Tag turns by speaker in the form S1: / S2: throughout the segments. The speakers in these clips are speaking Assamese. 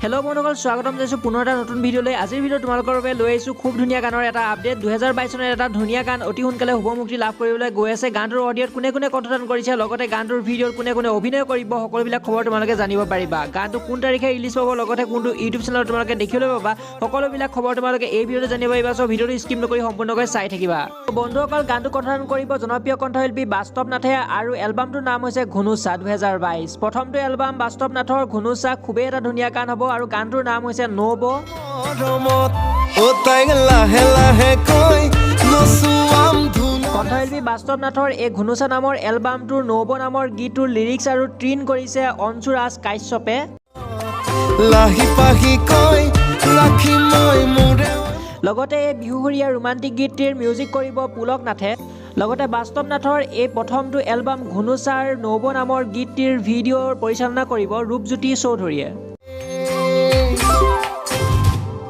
S1: हेलो बंधुসকল स्वागतम जैसे पुनः এটা নতুন ভিডিওলৈ আজিৰ ভিডিও তোমালোকৰ বাবে লৈ আইছো খুব ধুনিয়া গানৰ এটা আপডেট 2022 চনৰ এটা ধুনিয়া গান অতি সোনকালে শুভ মুক্তি লাভ কৰিবলৈ গৈ আছে গানটোৰ অডিঅ'ত কোনে কোনে কণ্ঠদান কৰিছে লগতে গানটোৰ ভিডিঅ'ত কোনে কোনে অভিনয় কৰিব সকলোবিলাক খবৰ তোমালোকে জানিব পাৰিবা গানটো কোন তাৰিখে ৰিলিজ হ'ব লগতে কোনটো ইউটিউব চেনেলত তোমালোকে দেখিবলৈ পাবা সকলোবিলাক খবৰ তোমালোকে এই ভিডিঅ'তে জানিব পাৰিবা সো ভিডিঅ'টো স্কিপ নকৰি সম্পূৰ্ণকৈ চাই থাকিবা বন্ধুসকল গানটো কণ্ঠদান কৰিব জনপ্ৰিয় কণ্ঠশিল্পী বাস্তৱ নাথে আৰু এলবামটোৰ নাম হৈছে ঘুনুচা 2022 প্ৰথমটো এলবাম বাস্তৱ নাথৰ ঘুনুচা খুবেই এটা ধুনিয়া গান হ'ব আৰু গানটোৰ নাম হৈছে নব কণ্ঠশিল্পী বাস্তৱ নাথৰ এই ঘুনুচা নামৰ এলবামটোৰ নব নামৰ গীতটোৰ লিৰিক্স আৰু ট্ৰিন কৰিছে অঞ্চুৰাজ কাশ্যপে লগতে এই বিহুহৰীয়া ৰোমান্টিক গীতটিৰ মিউজিক কৰিব পুলক নাথে লগতে বাস্তৱ নাথৰ এই প্ৰথমটো এলবাম ঘুনুচাৰ নব নামৰ গীতটিৰ ভিডিঅ'ৰ পৰিচালনা কৰিব ৰূপজ্যোতি চৌধুৰীয়ে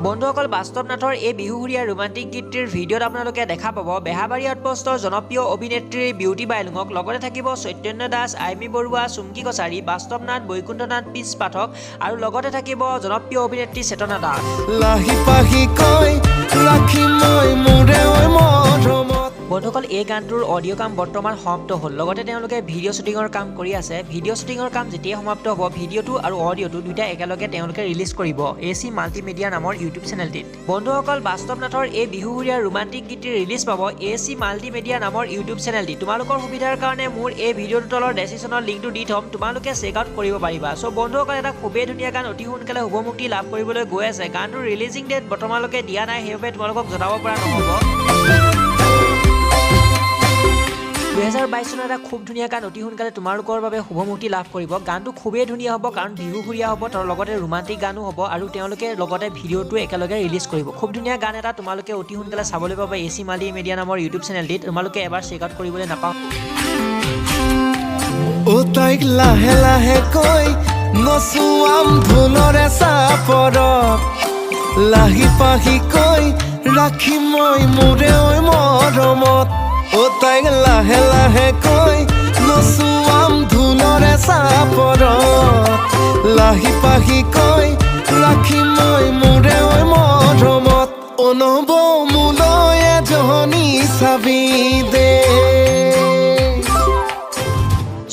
S1: বন্ধুসকল বাস্তৱ নাথৰ এই বিহুহৰীয়া ৰোমান্টিক গীতটিৰ ভিডিঅ'ত আপোনালোকে দেখা পাব বেহাবাৰী আউটপোষ্টৰ জনপ্ৰিয় অভিনেত্ৰী বিউটি বাইলুঙক লগতে থাকিব চৈতন্য দাস আইমি বৰুৱা চুমকি কছাৰী বাস্তৱ নাথ বৈকুণ্ঠ নাথ পিছ পাঠক আৰু লগতে থাকিব জনপ্ৰিয় অভিনেত্ৰী চেতনা দাস বন্ধুসকল এই গানটোৰ অডিঅ' কাম বৰ্তমান সমাপ্ত হ'ল লগতে তেওঁলোকে ভিডিঅ' শ্বুটিঙৰ কাম কৰি আছে ভিডিঅ' শ্বুটিঙৰ কাম যেতিয়াই সমাপ্ত হ'ব ভিডিঅ'টো আৰু অডিঅ'টো দুইটা একেলগে তেওঁলোকে ৰিলিজ কৰিব AC মাল্টিমিডিয়া নামৰ ইউটিউব চেনেলটিত বন্ধুসকল বাস্তৱ নাথৰ এই বিহুহৰীয়া ৰোমান্টিক গীতটি ৰিলিজ পাব AC মাল্টিমিডিয়া নামৰ ইউটিউব চেনেলটি তোমালোকৰ সুবিধাৰ কাৰণে মোৰ এই ভিডিঅ'টোৰ তলৰ ডেছক্ৰিপশ্যনৰ লিংকটো দি থম তোমালোকে চেক আউট কৰিব পাৰিবা সো বন্ধুসকল এটা খুবেই ধুনীয়া গান অতি সোনকালে শুভ মুক্তি লাভ কৰিবলৈ গৈ আছে গানটোৰ ৰিলিজিং ডেট বৰ্তমানলৈকে দিয়া নাই সেইবাবে তোমালোকক জনাব পৰা নহ'ব 2022 চনৰ এটা খুব ধুনীয়া গান অতি সোনকালে তোমালোকৰ বাবে শুভ মুক্তি লাভ কৰিব গানটো খুবেই ধুনীয়া হ'ব কাৰণ বিহুহৰীয়া হ'ব তাৰ লগতে ৰোমান্টিক গানো হ'ব আৰু তেওঁলোকে লগতে ভিডিঅ'টো একেলগে ৰিলিজ কৰিব খুব ধুনীয়া গান এটা তোমালোকে অতি সোনকালে চাবলৈ পাবা AC মাল্টিমিডিয়া নামৰ ইউটিউব চেনেলটিত তোমালোকে এবাৰ চেক আউট কৰিবলৈ নাপাওঁ
S2: ও তাইক লাহে লাহে কৈ নচুৱাম ধুনৰে চাপৰত লাহি পাহি কৈ ৰাখি মই মোৰে ঐ মৰমত ও তাইক লাহে লাহে কৈ নচুৱাম ধুনৰে চাপৰত লাহি পাহি কৈ ৰাখি মই মোৰে ঐ মৰমত অনব মোলৈ এজনী চাবি দে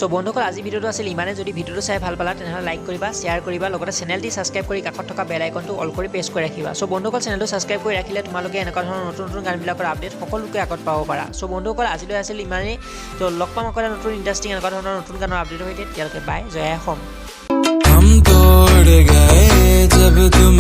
S1: সো বন্ধুসকল আজি ভিডিঅ'টো আছিল ইমানে যদি ভিডিঅ'টো চাই ভাল পালা তেনেহ'লে লাইক কৰিবা শ্বেয়াৰ কৰিবা লগতে চেনেলটি ছাবস্ক্ৰাইব কৰি কাষত থকা বেল আইকনটো অল কৰি প্ৰেছ কৰি ৰাখিবা সো বন্ধুসকল চেনেলটো ছাবস্ক্ৰাইব কৰি ৰাখিলে তোমালোকে এনেকুৱা ধৰণৰ নতুন নতুন গানবিলাকৰ আপডেট সকলোকে আগত পাব পাৰা সো বন্ধুসকল আজিলৈ আছিল ইমানেই তো লগ পাম আকৌ নতুন ইণ্টাৰেষ্টিং এনেকুৱা ধৰণৰ নতুন গানৰ আপডেটৰ সৈতে তেতিয়ালৈকে বাই জয় অসম
S2: हम तोड़ गए जब तुम